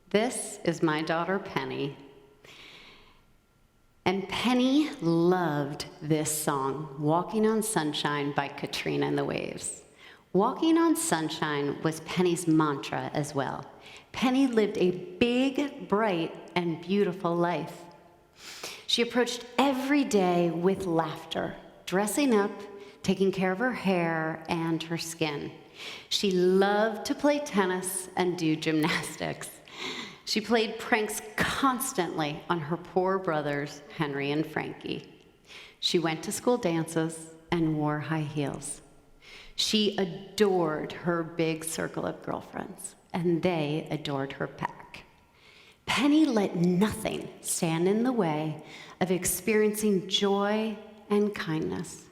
This is my daughter, Penny. And Penny loved this song, Walking on Sunshine by Katrina and the Waves. Walking on Sunshine was Penny's mantra as well. Penny lived a big, bright, and beautiful life. She approached every day with laughter, dressing up, taking care of her hair and her skin. She loved to play tennis and do gymnastics. She played pranks constantly on her poor brothers, Henry and Frankie. She went to school dances and wore high heels. She adored her big circle of girlfriends, and they adored her pack. Penny let nothing stand in the way of experiencing joy and kindness.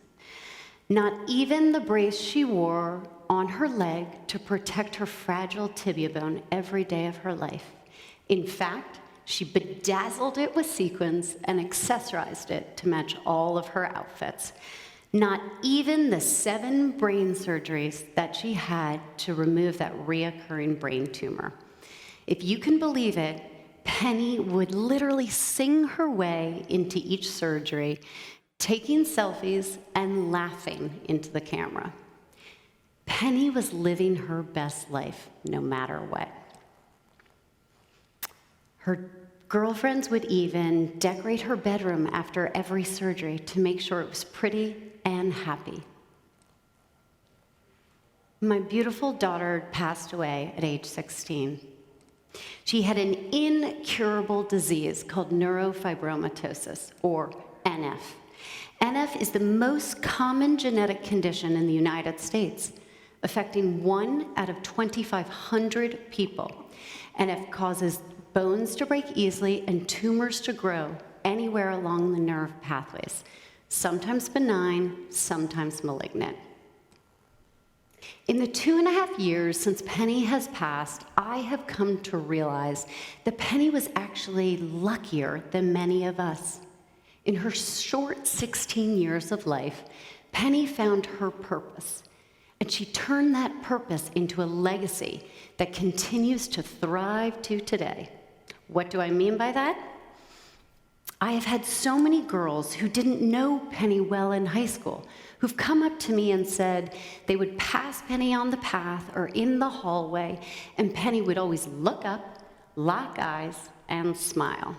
Not even the brace she wore on her leg to protect her fragile tibia bone every day of her life. In fact, she bedazzled it with sequins and accessorized it to match all of her outfits. Not even the 7 brain surgeries that she had to remove that reoccurring brain tumor. If you can believe it, Penny would literally sing her way into each surgery, taking selfies and laughing into the camera. Penny was living her best life, no matter what. Her girlfriends would even decorate her bedroom after every surgery to make sure it was pretty and happy. My beautiful daughter passed away at age 16. She had an incurable disease called neurofibromatosis, or NF. NF is the most common genetic condition in the United States, affecting 1 out of 2,500 people. NF causes bones to break easily and tumors to grow anywhere along the nerve pathways, sometimes benign, sometimes malignant. In the 2.5 years since Penny has passed, I have come to realize that Penny was actually luckier than many of us. In her short 16 years of life, Penny found her purpose, and she turned that purpose into a legacy that continues to thrive to today. What do I mean by that? I have had so many girls who didn't know Penny well in high school, who've come up to me and said they would pass Penny on the path or in the hallway, and Penny would always look up, lock eyes, and smile.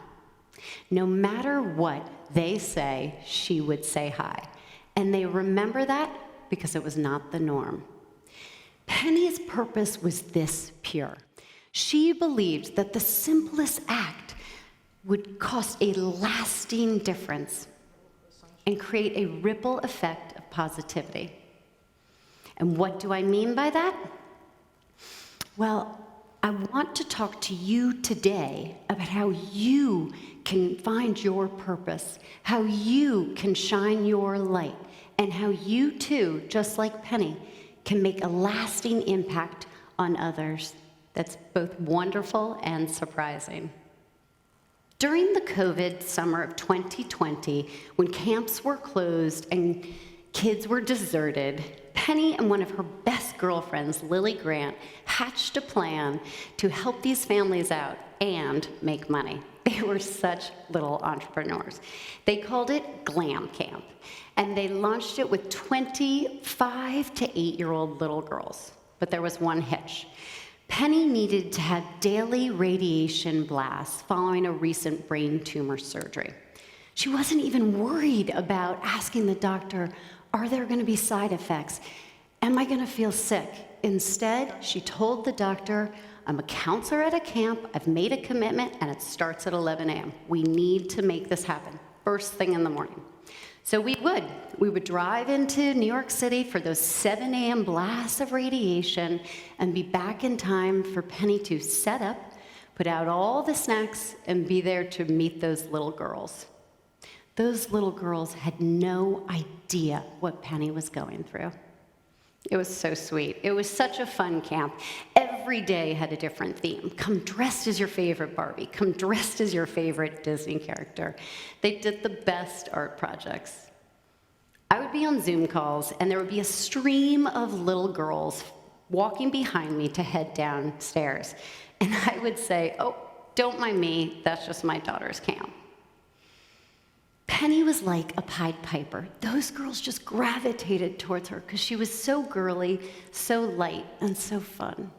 No matter what they say, she would say hi. And they remember that because it was not the norm. Penny's purpose was this pure. She believed that the simplest act would cause a lasting difference and create a ripple effect of positivity. And what do I mean by that? Well, I want to talk to you today about how you can find your purpose, how you can shine your light, and how you too, just like Penny, can make a lasting impact on others. That's both wonderful and surprising. During the COVID summer of 2020, when camps were closed and kids were deserted, Penny and one of her best girlfriends, Lily Grant, hatched a plan to help these families out and make money. They were such little entrepreneurs. They called it Glam Camp, and they launched it with 25 to 8-year-old little girls. But there was one hitch. Penny needed to have daily radiation blasts following a recent brain tumor surgery. She wasn't even worried about asking the doctor, are there going to be side effects? Am I going to feel sick? Instead, she told the doctor, I'm a counselor at a camp, I've made a commitment, and it starts at 11 a.m. We need to make this happen, first thing in the morning. So we would drive into New York City for those 7 a.m. blasts of radiation and be back in time for Penny to set up, put out all the snacks, and be there to meet those little girls. Those little girls had no idea what Penny was going through. It was so sweet. It was such a fun camp. Every day had a different theme. Come dressed as your favorite Barbie. Come dressed as your favorite Disney character. They did the best art projects. I would be on Zoom calls, and there would be a stream of little girls walking behind me to head downstairs. And I would say, oh, Don't mind me, that's just my daughter's camp. Penny was like a Pied Piper. Those girls just gravitated towards her because she was so girly, so light, and so fun.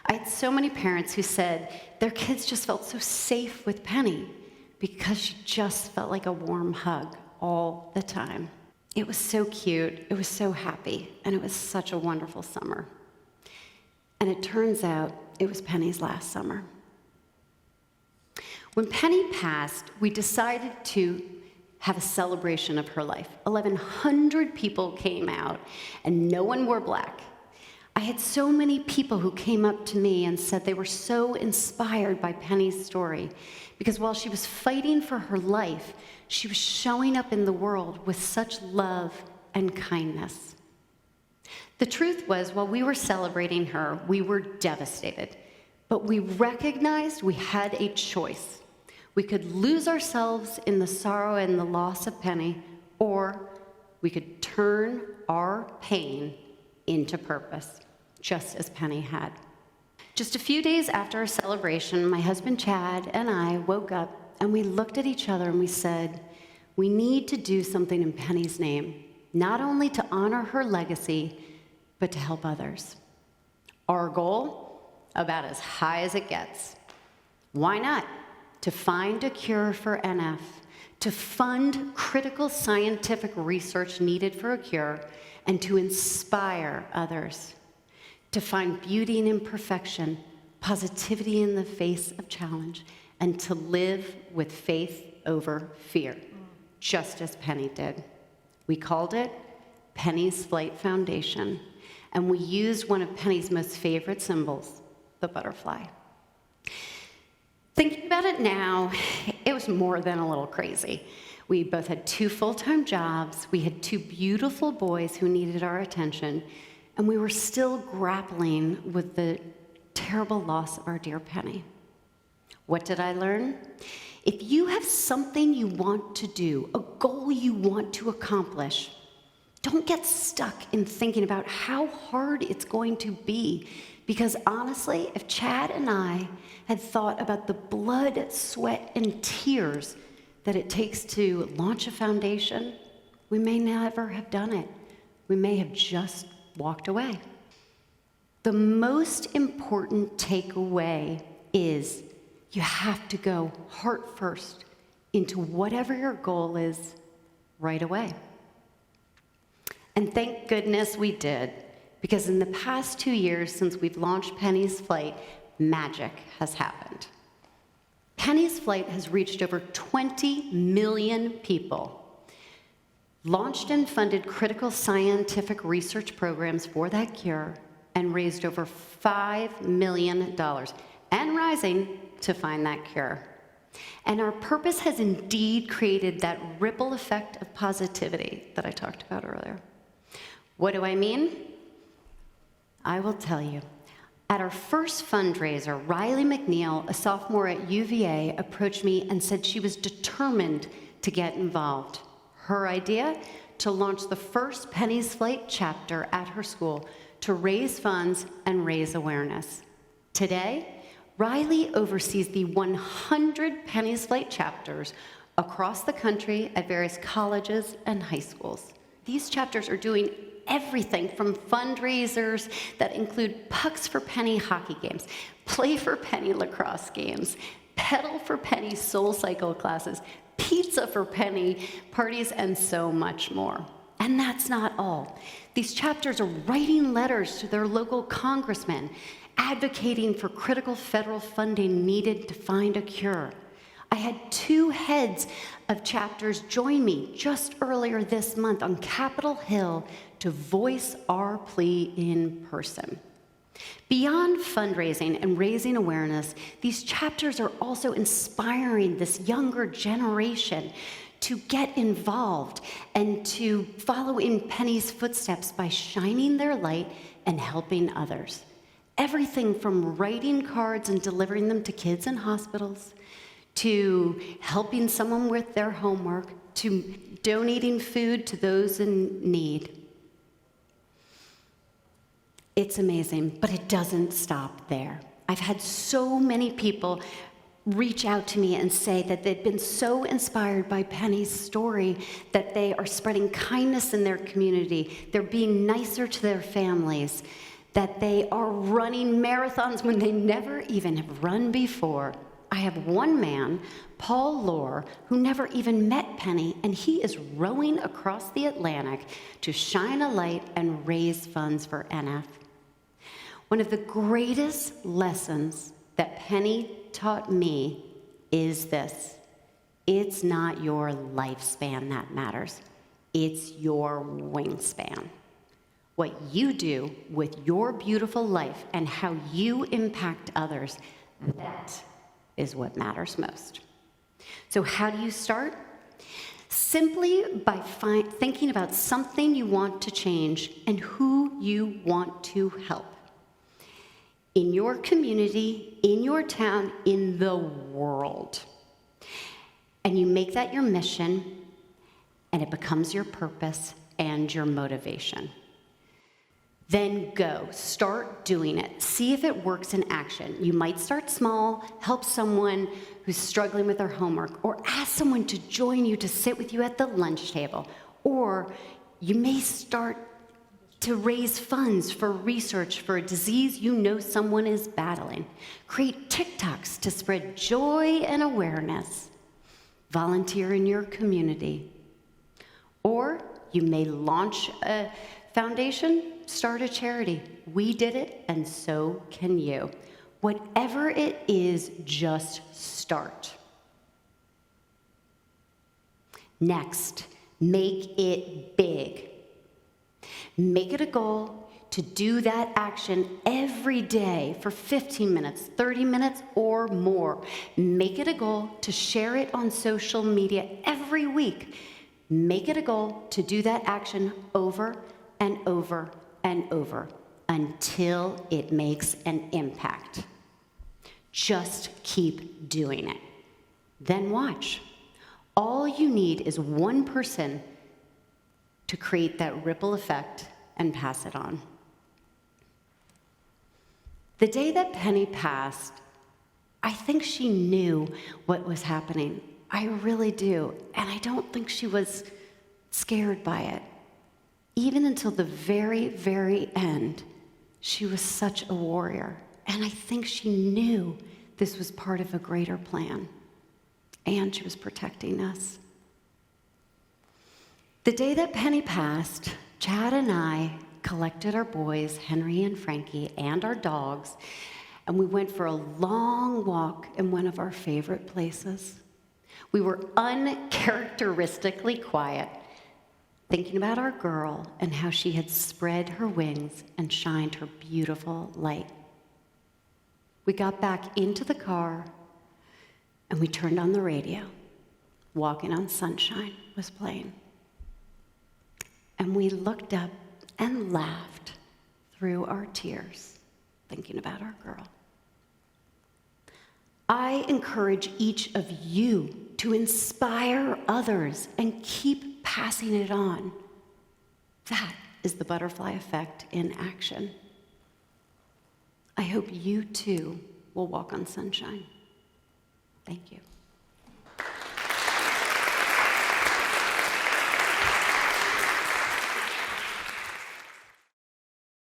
I had so many parents who said their kids just felt so safe with Penny because she just felt like a warm hug all the time. It was so cute, it was so happy, and it was such a wonderful summer. And it turns out it was Penny's last summer. When Penny passed, we decided to have a celebration of her life. 1,100 people came out, and no one wore black. I had so many people who came up to me and said they were so inspired by Penny's story, because while she was fighting for her life, she was showing up in the world with such love and kindness. The truth was, while we were celebrating her, we were devastated, but we recognized we had a choice. We could lose ourselves in the sorrow and the loss of Penny, or we could turn our pain into purpose, just as Penny had. Just a few days after our celebration, my husband Chad and I woke up and we looked at each other and we said, we need to do something in Penny's name, not only to honor her legacy, but to help others. Our goal, about as high as it gets. Why not? To find a cure for NF, to fund critical scientific research needed for a cure, and to inspire others, to find beauty in imperfection, positivity in the face of challenge, and to live with faith over fear, just as Penny did. We called it Penny's Flight Foundation, and we used one of Penny's most favorite symbols, the butterfly. Thinking about it now, it was more than a little crazy. We both had 2 full-time jobs, we had 2 beautiful boys who needed our attention, and we were still grappling with the terrible loss of our dear Penny. What did I learn? If you have something you want to do, a goal you want to accomplish, don't get stuck in thinking about how hard it's going to be. Because honestly, if Chad and I had thought about the blood, sweat, and tears that it takes to launch a foundation, we may never have done it. We may have just walked away. The most important takeaway is you have to go heart first into whatever your goal is right away. And thank goodness we did. Because in the past 2 years since we've launched Penny's Flight, magic has happened. Penny's Flight has reached over 20 million people, launched and funded critical scientific research programs for that cure, and raised over $5 million, and rising, to find that cure. And our purpose has indeed created that ripple effect of positivity that I talked about earlier. What do I mean? I will tell you. At our first fundraiser, Riley McNeil, a sophomore at UVA, approached me and said she was determined to get involved. Her idea? To launch the first Penny's Flight chapter at her school to raise funds and raise awareness. Today, Riley oversees the 100 Penny's Flight chapters across the country at various colleges and high schools. These chapters are doing everything from fundraisers that include Pucks for Penny hockey games, Play for Penny lacrosse games, Pedal for Penny soul cycle classes, Pizza for Penny parties, and so much more. And that's not all. These chapters are writing letters to their local congressmen, advocating for critical federal funding needed to find a cure. I had 2 heads of chapters join me just earlier this month on Capitol Hill to voice our plea in person. Beyond fundraising and raising awareness, these chapters are also inspiring this younger generation to get involved and to follow in Penny's footsteps by shining their light and helping others. Everything from writing cards and delivering them to kids in hospitals, to helping someone with their homework, to donating food to those in need. It's amazing, but it doesn't stop there. I've had so many people reach out to me and say that they've been so inspired by Penny's story that they are spreading kindness in their community. They're being nicer to their families, that they are running marathons when they never even have run before. I have one man, Paul Lohr, who never even met Penny, and he is rowing across the Atlantic to shine a light and raise funds for NF. One of the greatest lessons that Penny taught me is this: it's not your lifespan that matters, it's your wingspan. What you do with your beautiful life and how you impact others, that is what matters most. So how do you start? Simply by thinking about something you want to change and who you want to help. In your community, in your town, in the world. And you make that your mission, and it becomes your purpose and your motivation. Then go, start doing it. See if it works in action. You might start small, help someone who's struggling with their homework, or ask someone to join you to sit with you at the lunch table. Or you may start to raise funds for research for a disease you know someone is battling. Create TikToks to spread joy and awareness. Volunteer in your community. Or you may launch a foundation, start a charity. We did it, and so can you. Whatever it is, just start. Next, make it big. Make it a goal to do that action every day for 15 minutes, 30 minutes, or more. Make it a goal to share it on social media every week. Make it a goal to do that action over and over and over until it makes an impact. Just keep doing it. Then watch. All you need is one person to create that ripple effect and pass it on. The day that Penny passed, I think she knew what was happening. I really do. And I don't think she was scared by it. Even until the very, very end, she was such a warrior. And I think she knew this was part of a greater plan. And she was protecting us. The day that Penny passed, Chad and I collected our boys, Henry and Frankie, and our dogs, and we went for a long walk in one of our favorite places. We were uncharacteristically quiet, thinking about our girl and how she had spread her wings and shined her beautiful light. We got back into the car, and we turned on the radio. Walking on Sunshine was playing. And we looked up and laughed through our tears, thinking about our girl. I encourage each of you to inspire others and keep passing it on. That is the butterfly effect in action. I hope you too will walk on sunshine. Thank you.